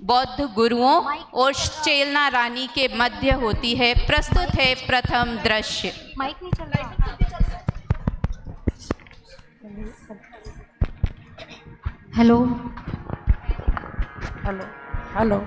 बौद्ध गुरुओं और चेलना रानी के मध्य होती है। प्रस्तुत है प्रथम दृश्य। माइक नहीं चल रहा। Hello hello hello.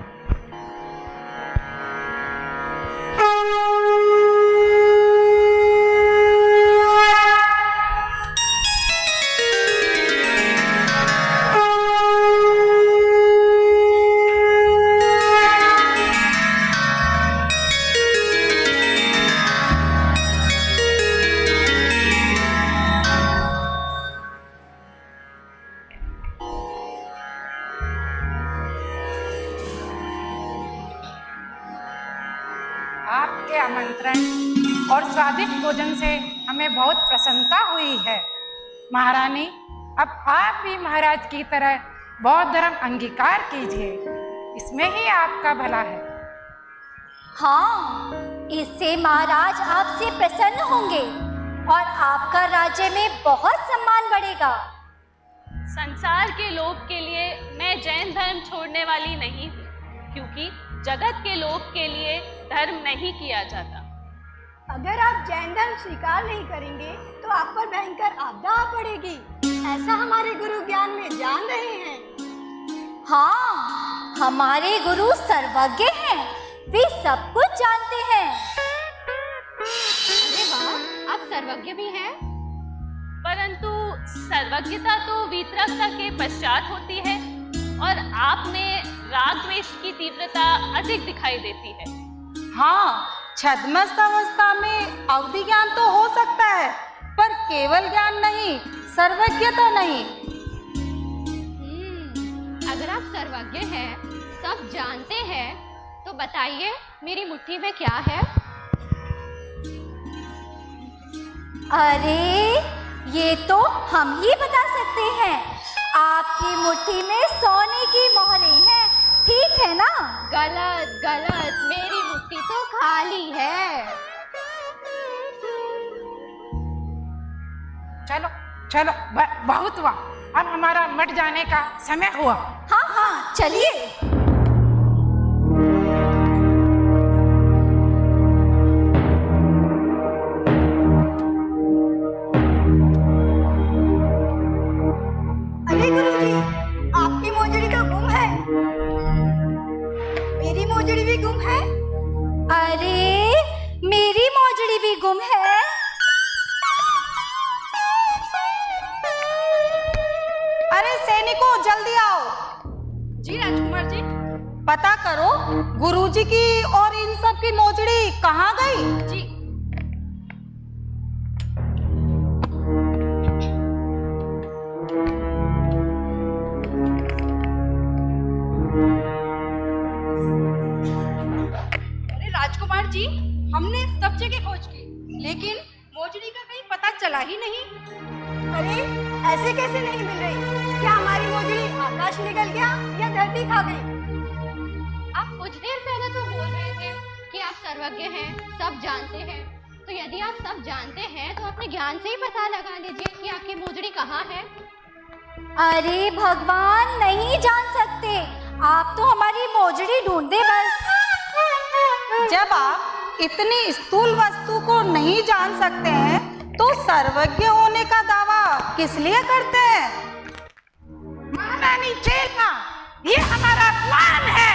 आपके आमंत्रण और स्वादिष्ट भोजन से हमें बहुत प्रसन्नता हुई है। महारानी, अब आप भी महाराज की तरह बौद्ध धर्म अंगीकार कीजिए, इसमें ही आपका भला है। हाँ, इससे महाराज आपसे प्रसन्न होंगे और आपका राज्य में बहुत सम्मान बढ़ेगा। संसार के लोभ के लिए मैं जैन धर्म छोड़ने वाली नहीं हूँ, क्योंकि जगत के लोभ के लिए धर्म नहीं किया जाता। अगर आप जैन धर्म स्वीकार नहीं करेंगे तो आप पर भयंकर आपदा आ पड़ेगी, ऐसा हमारे गुरु ज्ञान में जान रहे हैं। हाँ, हमारे गुरु सर्वज्ञ हैं, वे सब कुछ जानते हैं। अरे वाह, आप सर्वज्ञ भी हैं। परंतु सर्वज्ञता तो वीतरागता के पश्चात होती है और आप में राग द्वेष की तीव्रता अधिक दिखाई देती है। हाँ, छद्मस्त अवस्था में अवधि ज्ञान तो हो सकता है, पर केवल ज्ञान नहीं, सर्वज्ञता नहीं। अगर आप सर्वज्ञ हैं, सब जानते हैं, तो बताइए मेरी मुट्ठी में क्या है? अरे, ये तो हम ही बता सकते हैं। आपकी मुट्ठी में सोने की मोहरें हैं, ठीक है ना? गलत गलत, मेरी मुट्ठी तो खाली है। चलो चलो, बहुत हुआ, अब हमारा मट जाने का समय हुआ। हाँ हाँ, चलिए। अरे गुरुजी, आपकी मोजड़ी तो गुम है। मेरी मोजड़ी भी गुम है। अरे, मेरी मोजड़ी भी गुम है। अरे सैनिकों, जल्दी आओ। जी राजकुमार जी। पता करो गुरुजी की और इन सब की मोजड़ी कहाँ गई। जी। राजकुमार जी, हमने सब जगह खोज की, लेकिन मोजड़ी का कहीं पता चला ही नहीं। अरे, ऐसे कैसे नहीं मिल रही? क्या हमारी मोजड़ी आकाश निकल गया या धरती खा गई? आप कुछ देर पहले तो बोल रहे थे कि आप सर्वज्ञ हैं, सब जानते हैं। तो यदि आप सब जानते हैं तो अपने ज्ञान से ही पता लगा लीजिए कि आपकी मोजड़ी कहाँ है। अरे भगवान, नहीं जान सकते, आप तो हमारी मोजड़ी ढूंढे बस। जब आप इतनी स्थूल वस्तु को नहीं जान सकते हैं, तो सर्वज्ञ होने का दावा किस लिए करते हैं? महारानी चेलना, ये हमारा अपमान है।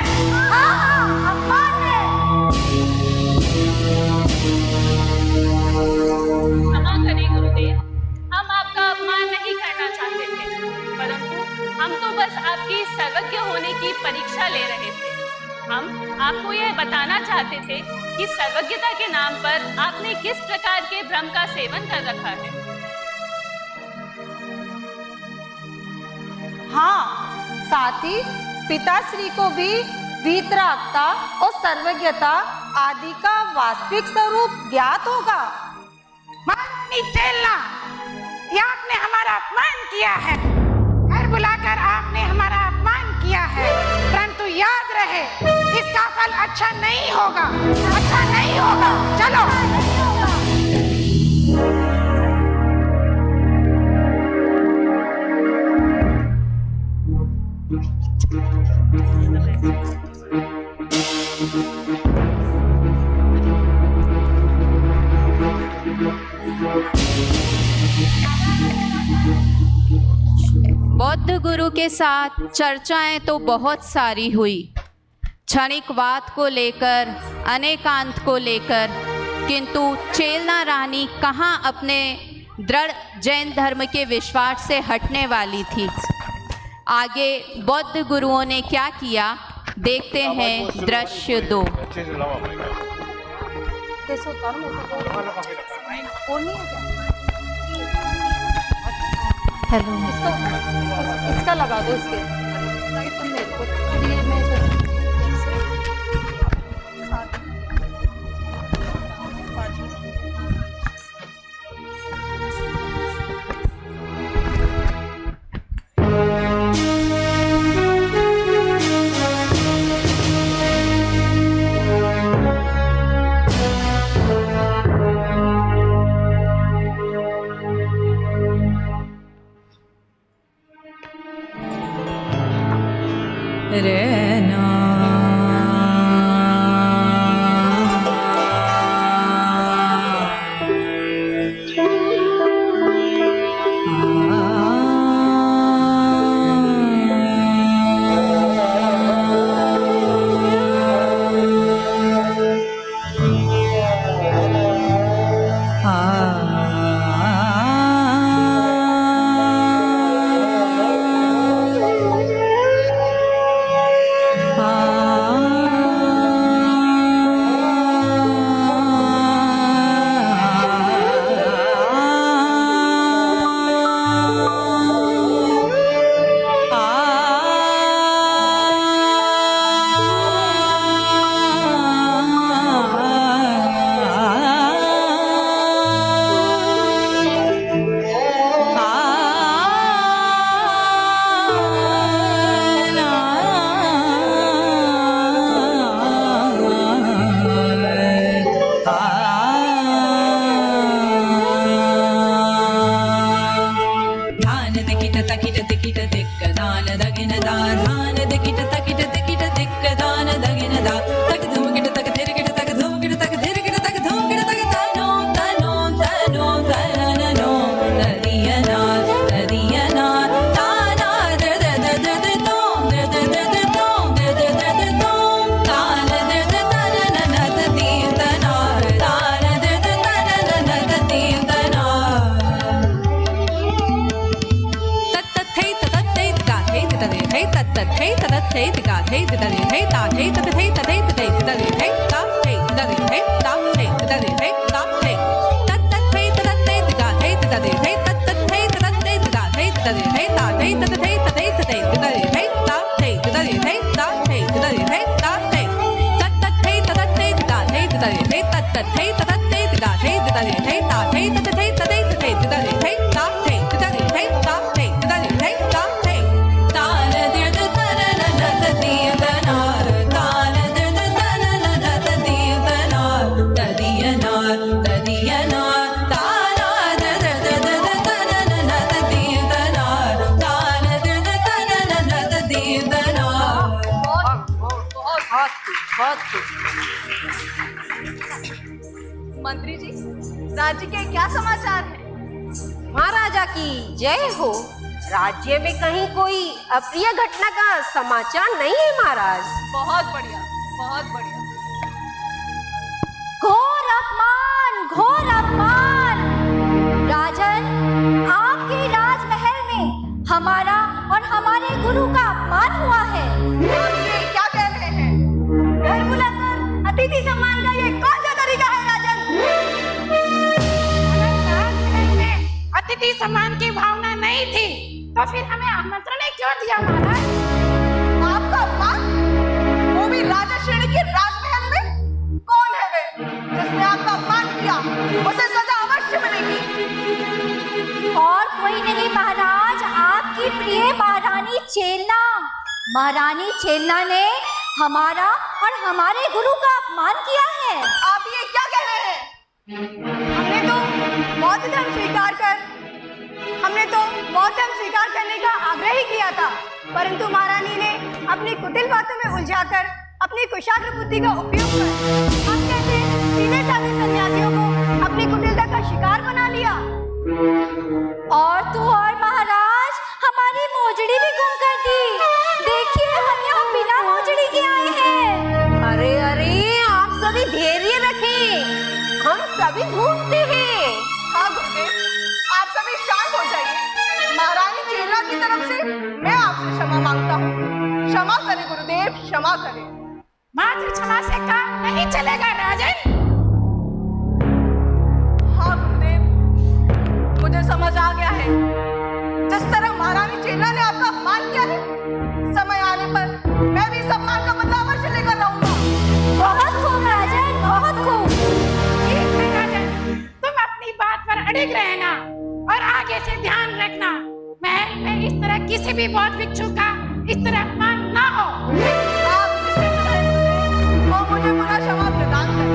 हाँ हाँ, अपमान है। क्षमा करें गुरुदेव, हम आपका अपमान नहीं करना चाहते थे, परंतु हम तो बस आपकी सर्वज्ञ होने की परीक्षा ले रहे थे। हम आपको यह बताना चाहते थे कि सर्वज्ञता के नाम पर आपने किस प्रकार के भ्रम का सेवन कर रखा है। हाँ, साथ ही पिताश्री को भी वीतरागता और सर्वज्ञता आदि का वास्तविक स्वरूप ज्ञात होगा। महारानी चेलना, ये आपने हमारा अपमान किया है। घर बुलाकर आपने हमारा अपमान किया है, परंतु याद रहे, इसका फल अच्छा नहीं होगा, अच्छा नहीं होगा। चलो। बौद्ध गुरु के साथ चर्चाएं तो बहुत सारी हुई, क्षणिकवाद को लेकर, अनेकांत को लेकर, किंतु चेलना रानी कहाँ अपने दृढ़ जैन धर्म के विश्वास से हटने वाली थी। आगे बौद्ध गुरुओं ने क्या किया, देखते हैं दृश्य 2। हेलो, इसका लगा दो इसके। तुम मेरे को ये मैं मंत्री जी, राज्य के क्या समाचार है? महाराजा की जय हो। राज्य में कहीं कोई अप्रिय घटना का समाचार नहीं है महाराज। बहुत बढ़िया, बहुत बढ़िया। घोर अपमान, घोर अपमान। राजन, आपके राजमहल में हमारा और हमारे गुरु का अपमान हुआ है। ये क्या कह रहे हैं? घर बुलाकर अतिथि सम्मान का ये कौन सा तरीका है राजन? अतिथि सम्मान की भावना नहीं थी तो फिर हमें आमंत्रण क्यों दिया महाराज? आपका अपमान, वो भी राजा श्रेणी के राजमहल में? कौन है वे जिसने आपका अपमान किया? उसे सजा अवश्य मिलेगी। और कोई नहीं महाराज, आपकी प्रिय महारानी चेलना। महारानी चेलना ने हमारा और हमारे गुरु का अपमान किया है। आप ये क्या कह रहे हैं? हमने तो बौद्ध धर्म स्वीकार कर हमने तो बौद्ध धर्म स्वीकार करने का आग्रह ही किया था, परंतु महारानी ने अपनी कुटिल बातों में उलझाकर अपनी कुशाग्र बुद्धि का उपयोग कर हम कैसे सीधे साधे सन्यासियों को अपनी कुटिलता का शिकार बना लिया। और तो और महाराज, हमारी मोजड़ी भी गुम कर दी। देखिए, हम यहाँ बिना मोजड़ी के आए हैं। अरे अरे, आप सभी धैर्य रखें, हम सभी ढूंढते हैं। हाँ गुरुदेव, आप सभी शांत हो जाइए। महारानी चेला की तरफ से मैं आपसे क्षमा मांगता हूँ। क्षमा करें गुरुदेव, क्षमा करें। मात्र क्षमा से काम नहीं चलेगा राजन। हाँ गुरुदेव, मुझे समझ आ गया है। जिस तरह महारानी चेला ने आपका अपमान किया है, समय आने पर मैं भी सम्मान का बदला अवश्य लेकर रहूंगा। बहुत खूब राजन, बहुत खूब। ठीक है राजन, तुम अपनी बात पर अड़िग रहना और आगे से ध्यान रखना, महल में इस तरह किसी भी बौद्ध भिक्षु का इस तरह अपमान ना हो। आप निश्चिंत रहें और मुझे पुनः क्षमा प्रदान करें।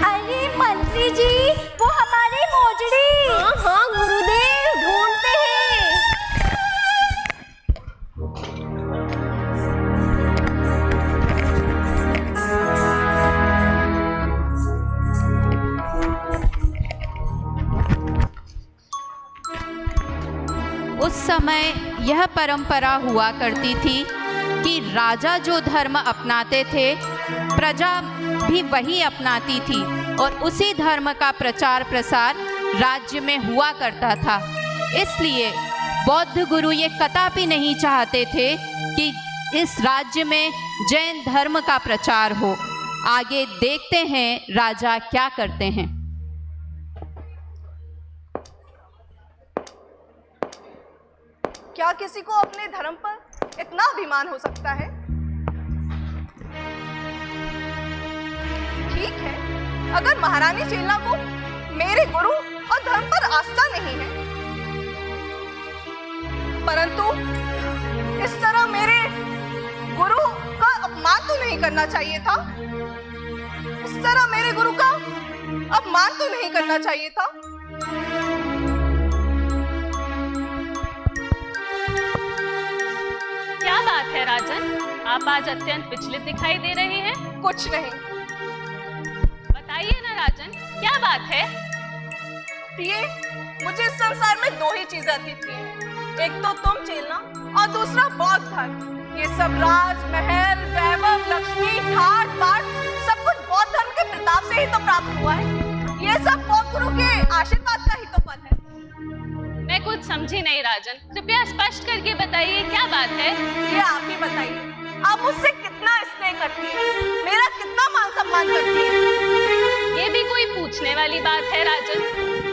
अरे मंत्री जी, वो हमारी मोजड़ी। हाँ हाँ गुरुदेव, ढूंढते हैं। उस समय यह परंपरा हुआ करती थी कि राजा जो धर्म अपनाते थे, प्रजा भी वही अपनाती थी और उसी धर्म का प्रचार प्रसार राज्य में हुआ करता था। इसलिए बौद्ध गुरु ये कदापि नहीं चाहते थे कि इस राज्य में जैन धर्म का प्रचार हो। आगे देखते हैं राजा क्या करते हैं। क्या किसी को अपने धर्म पर इतना अभिमान हो सकता है? ठीक है, अगर महारानी चेला को मेरे गुरु और धर्म पर आस्था नहीं है, परंतु इस तरह मेरे गुरु का अपमान तो नहीं करना चाहिए था। इस तरह मेरे गुरु का अपमान तो नहीं करना चाहिए था। क्या बात है राजन, आप आज अत्यंत विचलित दिखाई दे रहे हैं। कुछ नहीं। बताइए ना राजन, क्या बात है। प्रिय, मुझे इस संसार में दो ही चीजें आती थी, एक तो तुम चेलना और दूसरा बौद्ध धर्म। ये सब राजमहल, वैभव, लक्ष्मी, ठाट बाट सब कुछ बौद्ध धर्म के प्रताप से ही तो प्राप्त हुआ है। ये सब बौद्ध गुरु के आशीर्वाद का ही तो फल है। मैं कुछ समझी नहीं राजन, कृपया स्पष्ट करके बताइए क्या बात है। ये आप ही बताइए, आप मुझसे कितना स्नेह करती है, मेरा कितना मान सम्मान करती है। ये भी कोई पूछने वाली बात है राजन।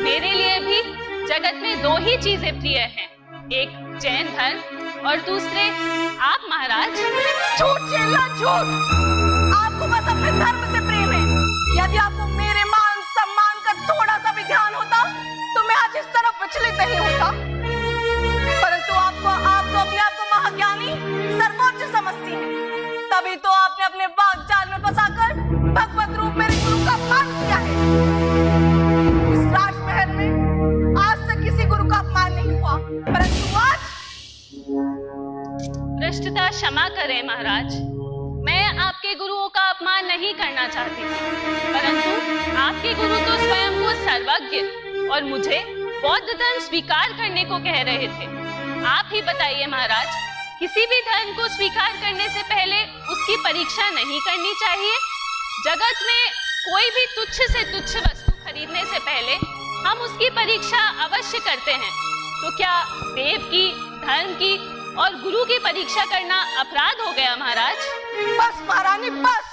मेरे लिए भी जगत में दो ही चीजें प्रिय हैं, एक जैन धर्म और दूसरे आप महाराज। झूठ चेला, झूठ। आपको बस अपने धर्म से प्रेम है। यदि आपको मेरे मान सम्मान का थोड़ा सा भी ध्यान होता तो मैं आज इस तरफ विचलित नहीं होता। परंतु आप तो अपने आप को महाज्ञानी, सर्वोच्च समझती हैं। तभी तो आपने अपने वाक जाल में फंसाकर भगवत रूप मेरे गुरु का अपमान किया है। इस राजमहल में आज तक किसी गुरु का अपमान नहीं हुआ, परंतु आज। भ्रष्टता क्षमा करें महाराज, मैं आपके गुरुओं का अपमान नहीं करना चाहती थी, परंतु आपके गुरु तो स्वयं को सर्वज्ञ और मुझे बौद्ध धर्म स्वीकार करने को कह रहे थे। आप ही बताइए महाराज, किसी भी धर्म को स्वीकार करने से पहले उसकी परीक्षा नहीं करनी चाहिए। जगत में कोई भी तुच्छ से तुच्छ वस्तु खरीदने से पहले हम उसकी परीक्षा अवश्य करते हैं। तो क्या देव की, धर्म की और गुरु की परीक्षा करना अपराध हो गया महाराज? बस महारानी, बस।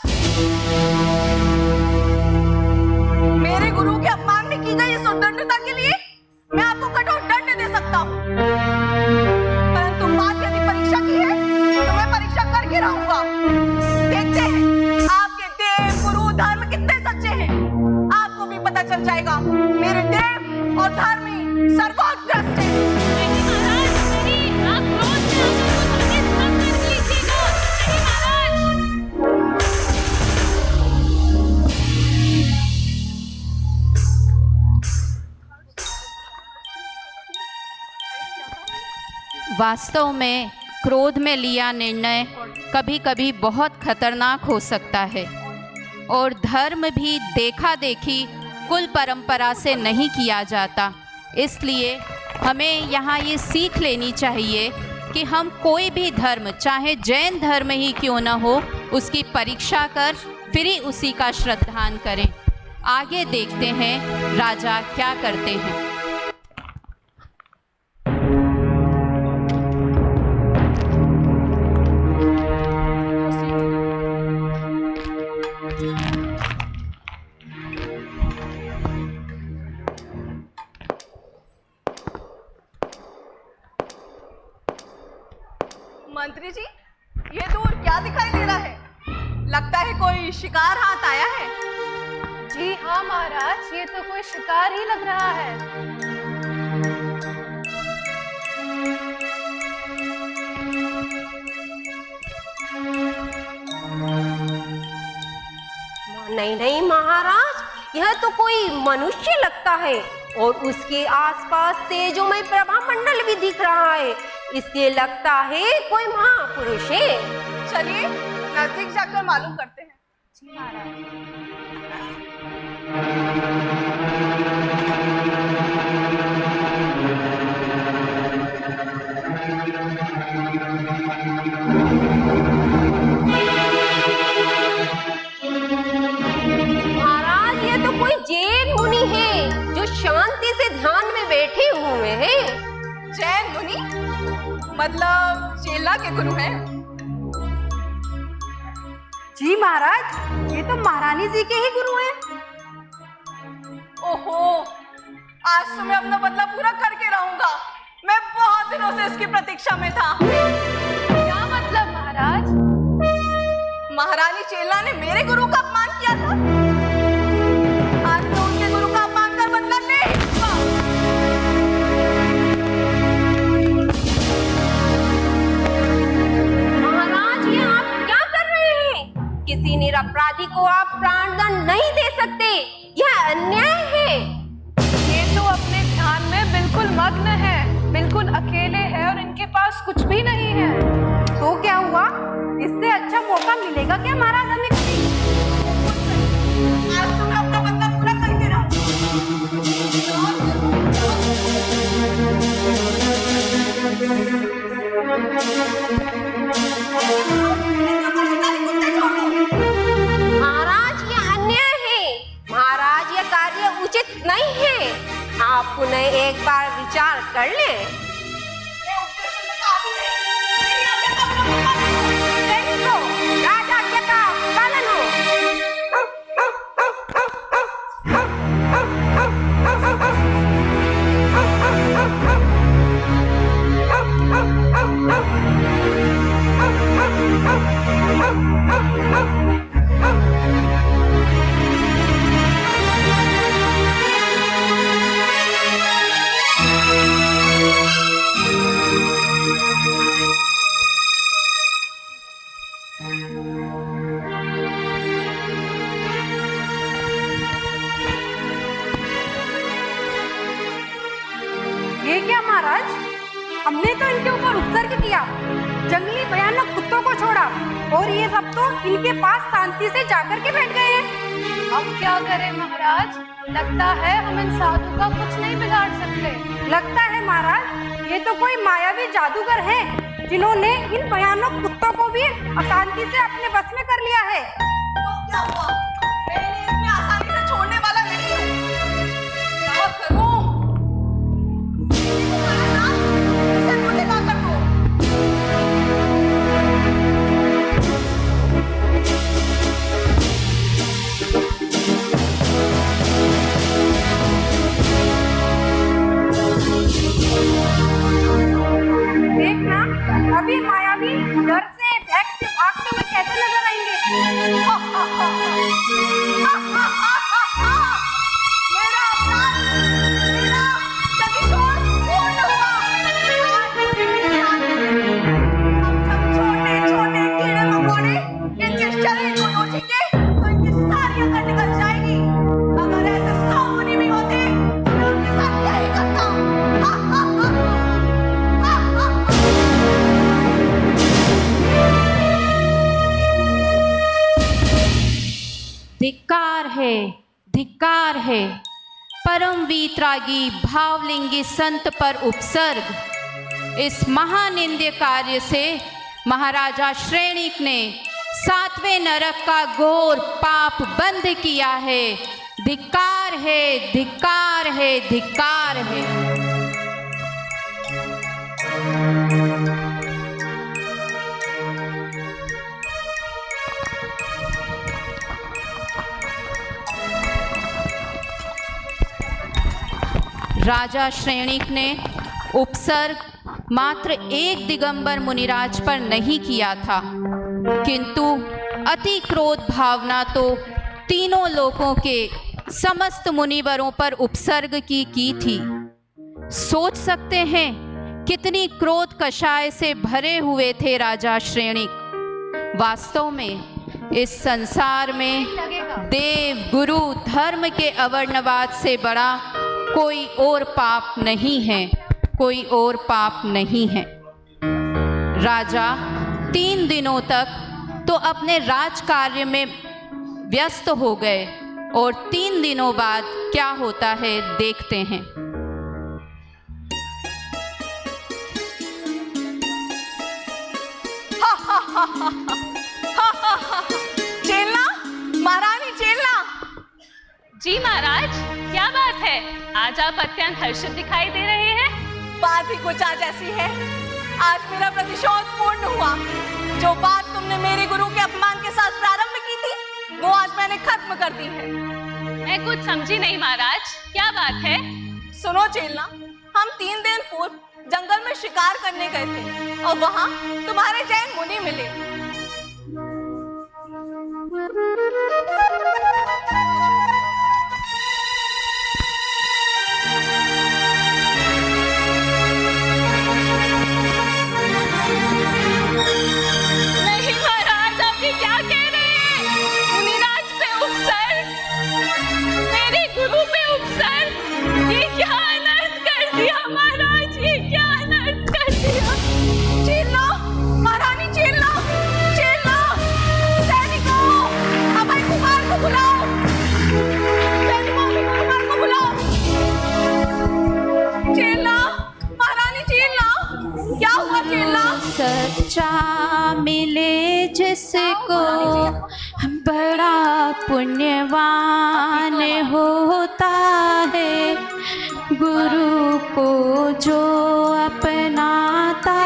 मेरे गुरु के अपमान में की गई इस उद्दंडता के लिए मैं आपको कठोर दंड दे सकता हूँ, परंतु बात यदि परीक्षा की है तो मैं परीक्षा करके रहूंगा। देखते हैं आपके देव, गुरु, धर्म कितने सच्चे हैं। आपको भी पता चल जाएगा मेरे देव और धर्म ही सर्वोच्च भ्रष्ट हैं। नहीं महाराज, नहीं, आप क्रोध में आकर मुझे सब कर लीजिएगा। नहीं महाराज। वास्तव में क्रोध में लिया निर्णय कभी कभी बहुत खतरनाक हो सकता है और धर्म भी देखा देखी कुल परंपरा से नहीं किया जाता। इसलिए हमें यहाँ ये सीख लेनी चाहिए कि हम कोई भी धर्म, चाहे जैन धर्म ही क्यों न हो, उसकी परीक्षा कर फिर ही उसी का श्रद्धान करें। आगे देखते हैं राजा क्या करते हैं। मंत्री जी, ये दूर क्या दिखाई दे रहा है? लगता है कोई शिकार हाथ आया है। जी हाँ महाराज, ये तो कोई शिकार ही लग रहा है। नहीं नहीं महाराज, यह तो कोई मनुष्य लगता है और उसके आसपास तेजोमय प्रभा मंडल भी दिख रहा है। इससे लगता है कोई महापुरुष है। चलिए नजदीक जाकर मालूम करते हैं। जी महाराज। महाराज, ये तो कोई जैन मुनि है जो शांति से ध्यान में बैठे हुए हैं। जैन मुनि मतलब चेला के गुरु हैं? जी महाराज, ये तो महारानी जी के ही गुरु हैं। ओहो, आज तो मैं अपना बदला पूरा करके रहूंगा। मैं बहुत दिनों से इसकी प्रतीक्षा में था। क्या मतलब महाराज? महारानी चेला ने मेरे गुरु का अपमान किया था। आज तो उनके गुरु का अपमान कर बदला ले ही लूंगा। महाराज, ये आप क्या कर रहे हैं? किसी निरपराधी को आप प्राणदंड नहीं दे सकते, यह अन्याय है। ये तो अपने ध्यान में बिल्कुल मग्न है, बिल्कुल अकेले है और इनके पास कुछ भी नहीं है। तो क्या हुआ? इससे अच्छा मौका मिलेगा क्या महाराज हमें कभी? आज तो मैं अपना बदला पूरा करके महाराज, ये अन्याय है। महाराज, ये कार्य उचित नहीं है। आप पुनः एक बार विचार कर लें। सैनिकों, राजाज्ञा का पालन हो। ये क्या महाराज? हमने तो इनके ऊपर उत्सर्ग किया, जंगली भयानक कुत्तों को छोड़ा और ये सब तो इनके पास शांति से जाकर के बैठ गए हैं। अब क्या करें महाराज? लगता है हम इन साधु का कुछ नहीं बिगाड़ सकते। लगता है महाराज, ये तो कोई मायावी जादूगर हैं जिन्होंने इन भयानक कुत्तों को भी अशांति से अपने बस में कर लिया है। तो क्या हुआ? मैं इन्हें इतनी आसानी से छोड़ने वाला नहीं हूँ। क्या करूँ? इसे मुझे ना कर दो। देखना, अभी मायावी डर से भागते हुए कैसे नजर आएंगे। मेरा अपराध धिक्कार है। परम वीतरागी भावलिंगी संत पर उपसर्ग। इस महानिंद्य कार्य से महाराजा श्रेणिक ने 7वें नरक का घोर पाप बंद किया है। धिक्कार है, धिक्कार है, धिक्कार है। राजा श्रेणिक ने उपसर्ग मात्र एक दिगंबर मुनिराज पर नहीं किया था, किंतु अति क्रोध भावना तो तीनों लोकों के समस्त मुनिवरों पर उपसर्ग की थी। सोच सकते हैं कितनी क्रोध कषाय से भरे हुए थे राजा श्रेणिक। वास्तव में इस संसार में देव गुरु धर्म के अवर्णवाद से बड़ा कोई और पाप नहीं है, कोई और पाप नहीं है। राजा 3 दिनों तक तो अपने राज कार्य में व्यस्त हो गए और 3 दिनों बाद क्या होता है देखते हैं। चेलना, महारानी चेलना। जी महाराज, क्या बात है? आज आप अत्यंत हर्षित दिखाई दे रहे हैं। बात ही कुछ आज ऐसी है, आज मेरा प्रतिशोध पूर्ण हुआ। जो बात तुमने मेरे गुरु के अपमान के साथ प्रारंभ की थी, वो आज मैंने खत्म कर दी है। मैं कुछ समझी नहीं महाराज, क्या बात है? सुनो चेलना, हम 3 दिन पूर्व जंगल में शिकार करने गए थे और वहां तुम्हारे जैन मुनि मिले। नहीं महाराज, आप ये क्या कह रहे हैं? मुनिराज पे उपसर्ग, मेरे गुरु पे उपसर्ग, ये क्या अनर्थ कर दिया महाराज, ये क्या अनर्थ कर दिया? चेलना, महारानी चेलना, चेलना, सैनिकों, अभय कुमार को बुलाओ। सैनिकों, अभय कुमार को बुलाओ। चेलना, महारानी चेलना, क्या हुआ चेलना? सच्चा मिले जिसको बड़ा पुण्यवान होता है। गुरु को जो अपनाता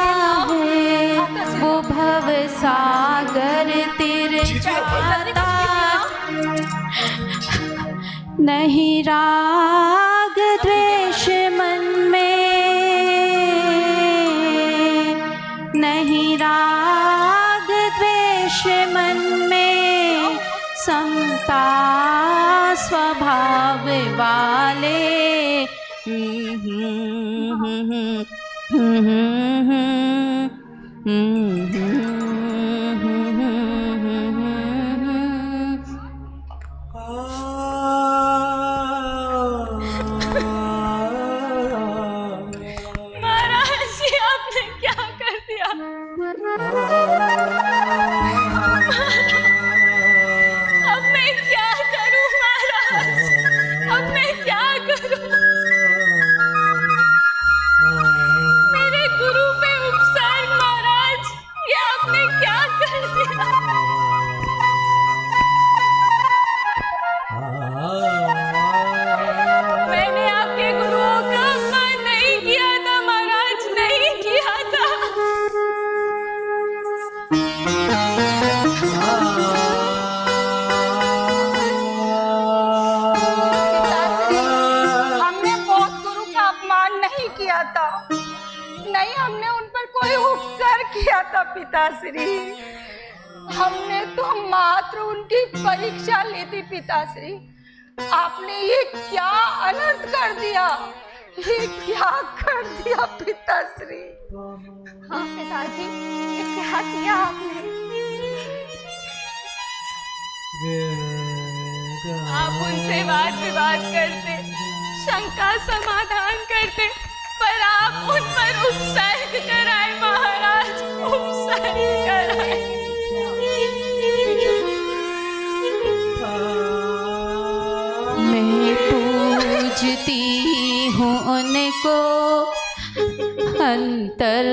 है वो भव सागर तिर जाता। नहीं राग द्वेष मन में, नहीं राग द्वेष मन में, समता स्वभाव वाले। महाराज, ये आपने क्या कर दिया? अब मैं क्या करूं महाराज, अब मैं क्या करूं? मेरे गुरु पे उपसर्ग महाराज, ये आपने क्या कर दिया? मैंने आपके गुरुओं का अपमान नहीं किया था महाराज, नहीं किया था। हमने बहुत गुरु का अपमान नहीं किया था, नहीं हमने उन पर कोई उपसर्ग किया था पिताश्री। हमने तो मात्र उनकी परीक्षा ली थी पिताश्री। आपने ये क्या अनर्थ कर दिया, ये क्या कर दिया पिताश्री? हाँ पिताजी, ये क्या किया आपने? आप उनसे वाद विवाद करते, शंका समाधान करते, पर आप उन पर उपसर्ग कराए महाराज, उपसर्ग कराए। मैं उनको अंतर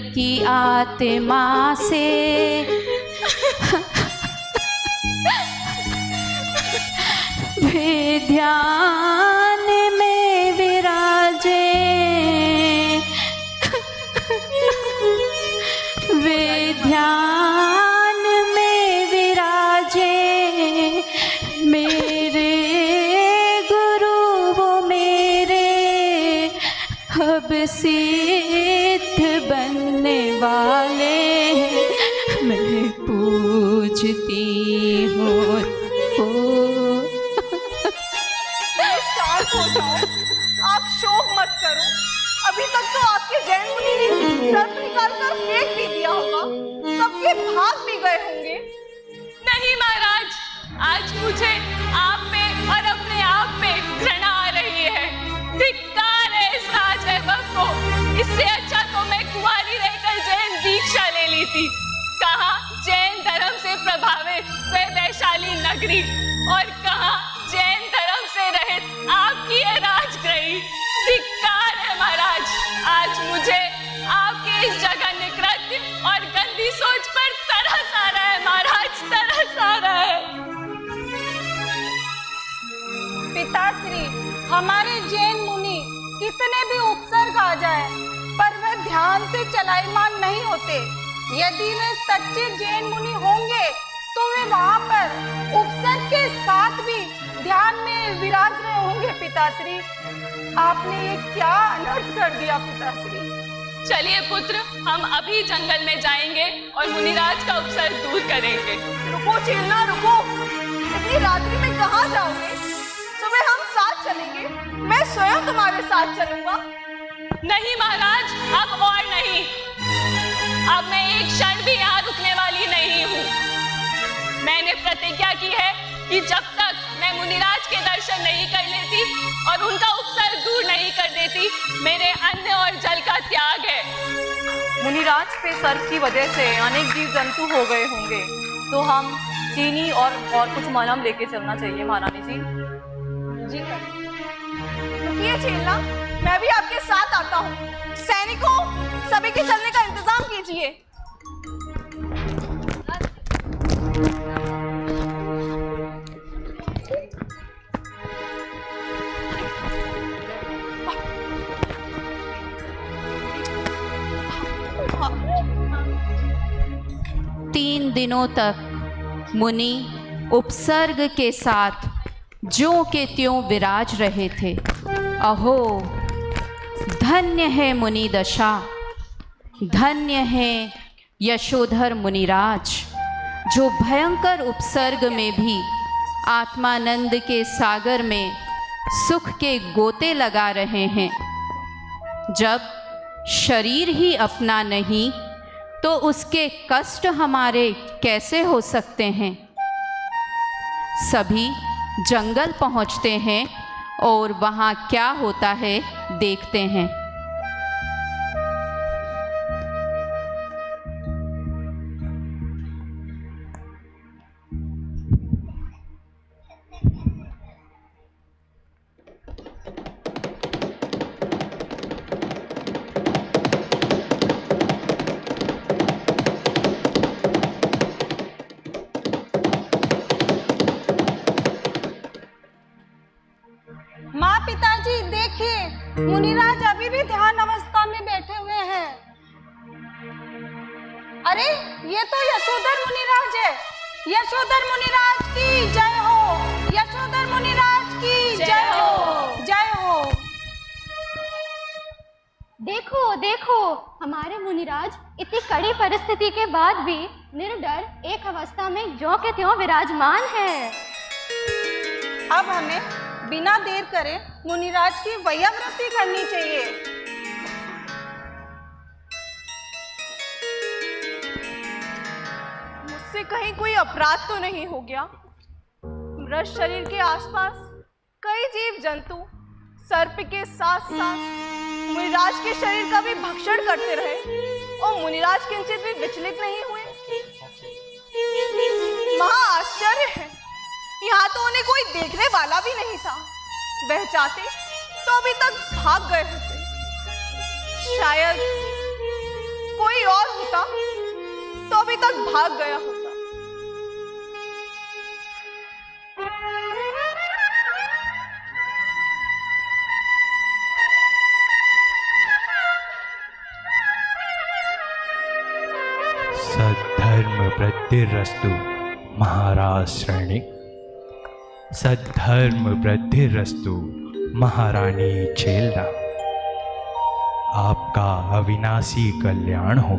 की आत्मा से वे ध्यान में विराजे, वे ध्यान में विराजे, मेरे गुरु वो मेरे अब सिद्ध बनने वाले, मैं पूजती हूँ शांत हो जाओ, आप शोक मत करो। अभी तक तो आपके जैन मुनि ने सर्प निकाल कर फेंक भी दिया होगा, तब ये भाग भी गए होंगे। नहीं महाराज, आज मुझे आप पे और अपने आप पे घृणा आ रही है। धिक्कार है इस राज वैभव को। इससे अच्छा तो मैं कुंवारी रहकर जैन दीक्षा ले ली थी। कहाँ जैन धर्म से प्रभावित वह वैशाली नगरी, और कहाँ जैन धर्म से रहित आपकी यह राजगृही। धिक्कार है महाराज, आज मुझे आपके इस जगह निकृत्य और गंदी सोच पर तरस आ रहा है महाराज, तरस आ रहा है। पिताश्री, हमारे जैन मुनि कितने भी उपसर्ग आ जाए पर वे ध्यान से चलायमान नहीं होते। यदि वे सच्चे जैन मुनि होंगे तो वे वहां पर उपसर्ग के साथ भी ध्यान में विराज रहे होंगे। पिताश्री, आपने ये क्या अनर्थ कर दिया पिताश्री। चलिए पुत्र, हम अभी जंगल में जाएंगे और मुनिराज का उपसर्ग दूर करेंगे। रुको चेलना, रुको। इतनी रात्रि में कहाँ जाओगे? सुबह हम साथ चलेंगे, मैं स्वयं तुम्हारे साथ चलूंगा। नहीं महाराज, अब और नहीं। अब मैं एक क्षण भी यहाँ रुकने वाली नहीं हूँ। मैंने प्रतिज्ञा की है कि जब तक मैं मुनिराज के दर्शन नहीं कर लेती और उनका उपसर्ग दूर नहीं कर देती, मेरे अन्न और जल का त्याग है। मुनिराज पे सर्प की वजह से अनेक जीव जंतु हो गए होंगे, तो हम चीनी और कुछ मलहम लेके चलना चाहिए महारानी जी। जी रुकिए चेलना, मैं भी आपके साथ आता हूँ। सैनिकों, सभी के चलने का इंतजाम कीजिए। तीन दिनों तक मुनि उपसर्ग के साथ ज्यों के त्यों विराज रहे थे। अहो, धन्य है मुनि दशा, धन्य है यशोधर मुनिराज, जो भयंकर उपसर्ग में भी आत्मानंद के सागर में सुख के गोते लगा रहे हैं। जब शरीर ही अपना नहीं तो उसके कष्ट हमारे कैसे हो सकते हैं। सभी जंगल पहुंचते हैं और वहाँ क्या होता है देखते हैं। माँ, पिताजी देखिए, मुनिराज अभी भी ध्यान अवस्था में बैठे हुए हैं। अरे ये तो यशोधर मुनिराज है। यशोधर मुनिराज की जय हो, यशोधर मुनिराज की जय हो, जय हो। देखो देखो, हमारे मुनिराज इतनी कड़ी परिस्थिति के बाद भी निर्डर एक अवस्था में ज्यों के त्यों विराजमान है। अब हमें बिना देर करे मुनिराज की वैयावृत्ति करनी चाहिए। मुझसे कहीं कोई अपराध तो नहीं हो गया? मृत शरीर के आसपास कई जीव जंतु सर्प के साथ साथ मुनिराज के शरीर का भी भक्षण करते रहे और मुनिराज किंचित भी विचलित नहीं हुए। महा आश्चर्य है, यहाँ तो उन्हें कोई देखने वाला भी नहीं था। वह चाहते तो अभी तक भाग गए होते। शायद कोई और होता तो अभी तक भाग गया होता। सद्धर्म वृद्धिरस्तु महाराज श्रेणिक। सद्धर्म वृद्धिरस्तु महारानी छेलना। आपका अविनाशी कल्याण हो।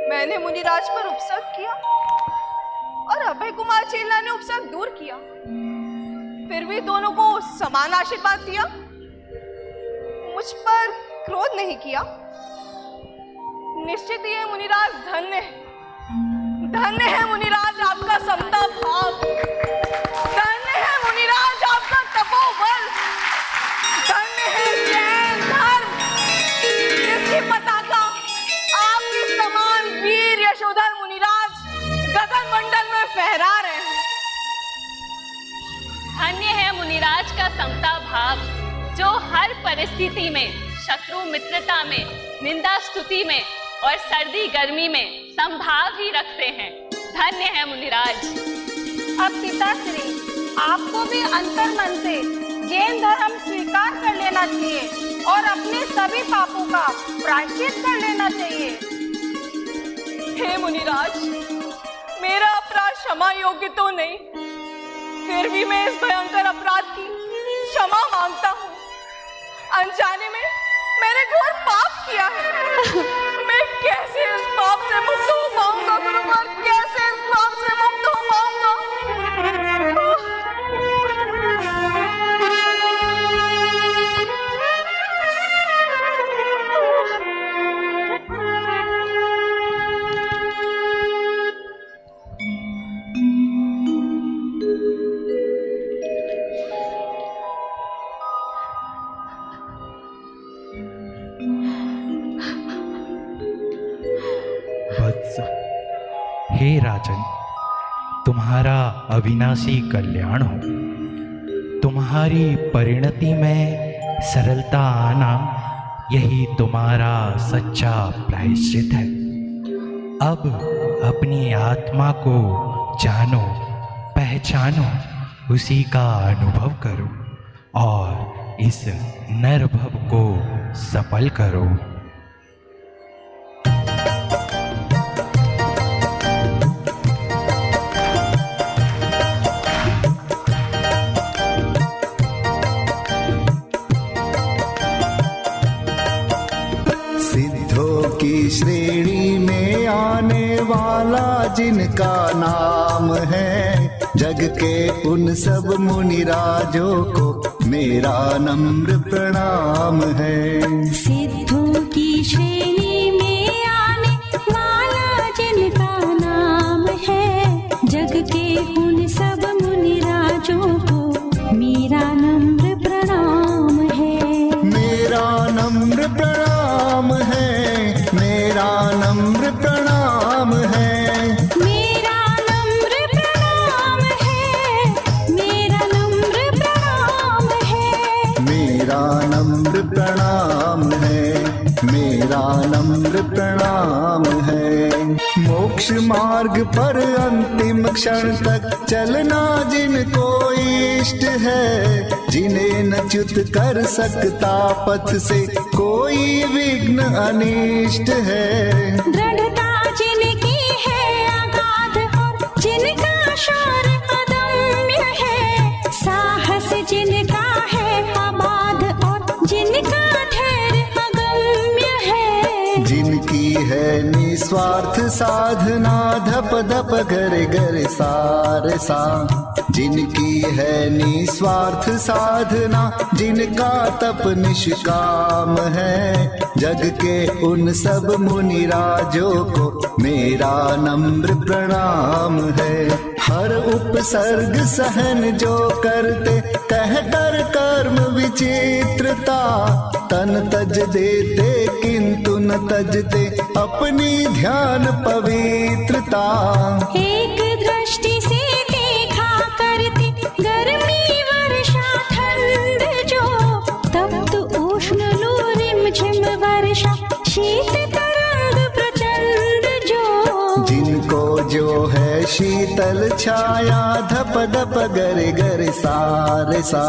मैंने मुनिराज पर उपसर्ग किया और अभय कुमार छेलना ने उपसर्ग दूर किया, फिर भी दोनों को समान आशीर्वाद दिया, मुझ पर क्रोध नहीं किया। निश्चित ही मुनिराज धन्य है, धन्य है मुनिराज आपका समता भाव, धन्य है मुनिराज आपका तपोबल, धन्य है जैन धर्म जिसकी पताका आपके समान वीर यशोधर मुनिराज गगन मंडल में फहरा रहे हैं। धन्य है मुनिराज का समता भाव जो हर परिस्थिति में, शत्रु मित्रता में, निंदा स्तुति में और सर्दी गर्मी में संभाव ही रखते हैं। धन्य है मुनिराज। अब पिताश्री, आपको भी अंतर मन से जैन धर्म स्वीकार कर लेना चाहिए और अपने सभी पापों का प्रायश्चित कर लेना चाहिए। हे मुनिराज, मेरा अपराध क्षमा योग्य तो नहीं, फिर भी मैं इस भयंकर अपराध की क्षमा मांगता हूँ। अनजाने में मैंने घोर पाप किया है। मैं कैसे इस पाप से मुक्त हो पाऊंगा गुरुवर, कैसे इस पाप से मुक्त हो पाऊंगा? वत्स, हे राजन, तुम्हारा अविनाशी कल्याण हो। तुम्हारी परिणति में सरलता आना यही तुम्हारा सच्चा प्रायश्चित है। अब अपनी आत्मा को जानो, पहचानो, उसी का अनुभव करो और इस नरभव को सफल करो। की श्रेणी में आने वाला जिनका नाम है, जग के उन सब मुनिराजों को मेरा नम्र प्रणाम है। सिद्धों की श्रेणी में आने वाला जिनका नाम है, जग के उन सब मुनिराजों को मेरा नम्र प्रणाम है। मेरा नम्र प्रणाम है, मेरा नम्र प्रणाम है, मेरा नम्र प्रणाम है, मेरा नम्र प्रणाम है, मेरा नम्र प्रणाम है, मेरा नम्र प्रणाम है। मोक्ष मार्ग पर अंतिम क्षण तक चलना जिनको इष्ट है, जिन्हें न च्युत कर सकता पथ से कोई विघ्न अनिष्ट है। दृढ़ता जिनकी है अगाध और जिनका शौर्य अदम्य है, साहस जिनका है अबाध और जिनका धैर्य अगम्य है। जिनकी है निस्वार्थ साधना धप धप घरे घरे सारे सा, जिनकी है निस्वार्थ साधना, जिनका तप निष्काम है, जग के उन सब मुनिराजों को मेरा नम्र प्रणाम है। हर उपसर्ग सहन जो करते कह कर कर्म विचित्रता, तन तज देते किंतु न तजते अपनी ध्यान पवित्रता। एक दृष्टि से देखा करते गर्मी शीतल छाया धप धप गर गर सार सा।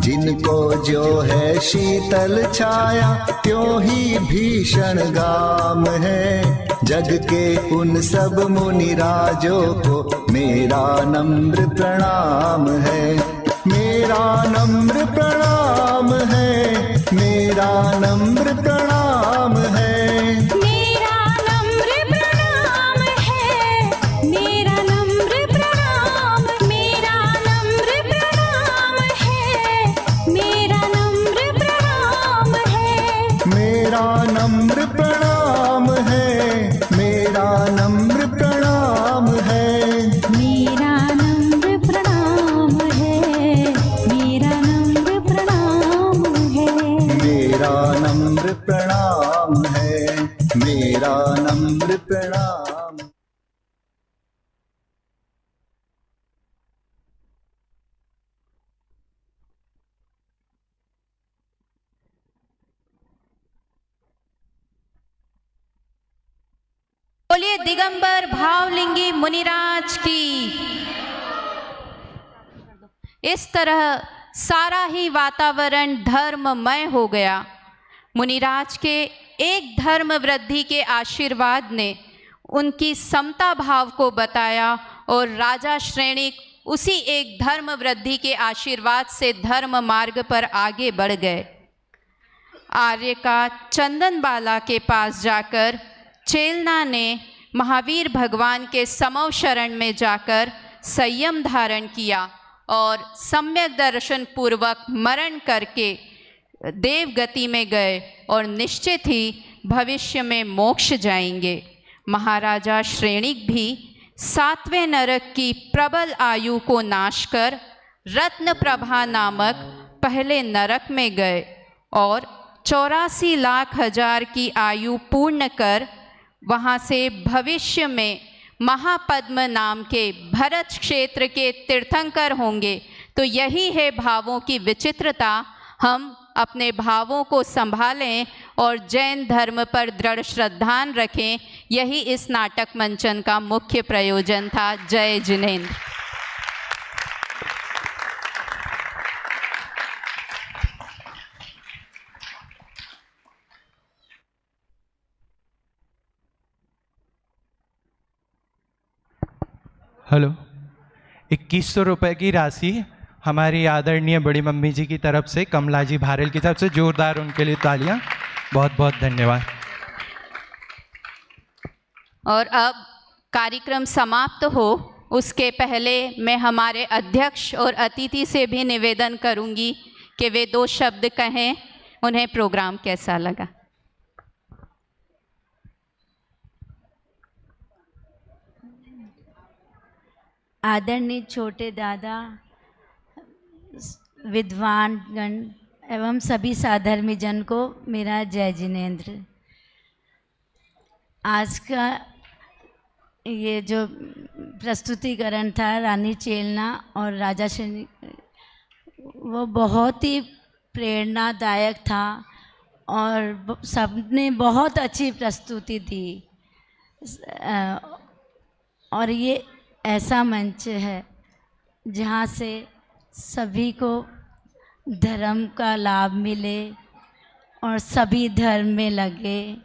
जिनको जो है शीतल छाया त्यों ही भीषण गाम है। जग के उन सब मुनि राजों को मेरा नम्र प्रणाम है। मेरा नम्र प्रणाम है, मेरा नम्र प्रणाम है। मेरा नम्र प्रणाम है, मेरा नम्र प्रणाम, मेरा नम्र प्रणाम है, मेरा नम्र प्रणाम है। मेरा नम्र प्रणाम है, मेरा नम्र प्रणाम है। मेरा नम्र प्रणाम है, मेरा नम्र प्रणाम है। मेरा नम्र प्रणाम है, मेरा नम्र प्रणाम। बोलिए दिगंबर भावलिंगी मुनिराज की। इस तरह सारा ही वातावरण धर्ममय हो गया। मुनिराज के एक धर्म वृद्धि के आशीर्वाद ने उनकी समता भाव को बताया और राजा श्रेणिक उसी एक धर्म वृद्धि के आशीर्वाद से धर्म मार्ग पर आगे बढ़ गए। आर्य का चंदनबाला के पास जाकर चेलना ने महावीर भगवान के समव शरण में जाकर संयम धारण किया और सम्यक दर्शन पूर्वक मरण करके देव गति में गए और निश्चित ही भविष्य में मोक्ष जाएंगे। महाराजा श्रेणिक भी 7वें नरक की प्रबल आयु को नाश कर रत्न प्रभा नामक पहले नरक में गए और 84 लाख हजार की आयु पूर्ण कर वहाँ से भविष्य में महापद्म नाम के भरत क्षेत्र के तीर्थंकर होंगे। तो यही है भावों की विचित्रता। हम अपने भावों को संभालें और जैन धर्म पर दृढ़ श्रद्धान रखें। यही इस नाटक मंचन का मुख्य प्रयोजन था। जय जिनेंद्र। हेलो, 2100 रुपये की राशि हमारी आदरणीय बड़ी मम्मी जी की तरफ से, कमला जी भारल की तरफ से, जोरदार उनके लिए तालियां। बहुत बहुत धन्यवाद। और अब कार्यक्रम समाप्त हो उसके पहले मैं हमारे अध्यक्ष और अतिथि से भी निवेदन करूंगी कि वे 2 शब्द कहें। उन्हें प्रोग्राम कैसा लगा। आदरणीय छोटे दादा, विद्वान गण एवं सभी साधर्मी जन को मेरा जय जिनेंद्र। आज का ये जो प्रस्तुतिकरण था रानी चेलना और राजा श्रेणी, वो बहुत ही प्रेरणादायक था और सबने बहुत अच्छी प्रस्तुति दी। और ये ऐसा मंच है जहाँ से सभी को धर्म का लाभ मिले और सभी धर्म में लगे।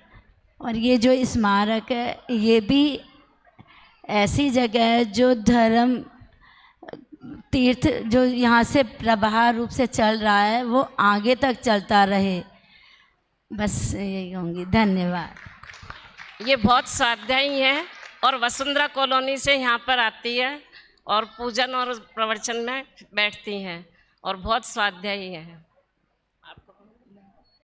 और ये जो स्मारक है ये भी ऐसी जगह है जो धर्म तीर्थ जो यहाँ से प्रवाह रूप से चल रहा है वो आगे तक चलता रहे। बस यही कहूँगी। धन्यवाद। ये बहुत स्वाध्यायी है और वसुंधरा कॉलोनी से यहाँ पर आती है और पूजन और प्रवचन में बैठती हैं और बहुत स्वाध्यायी है।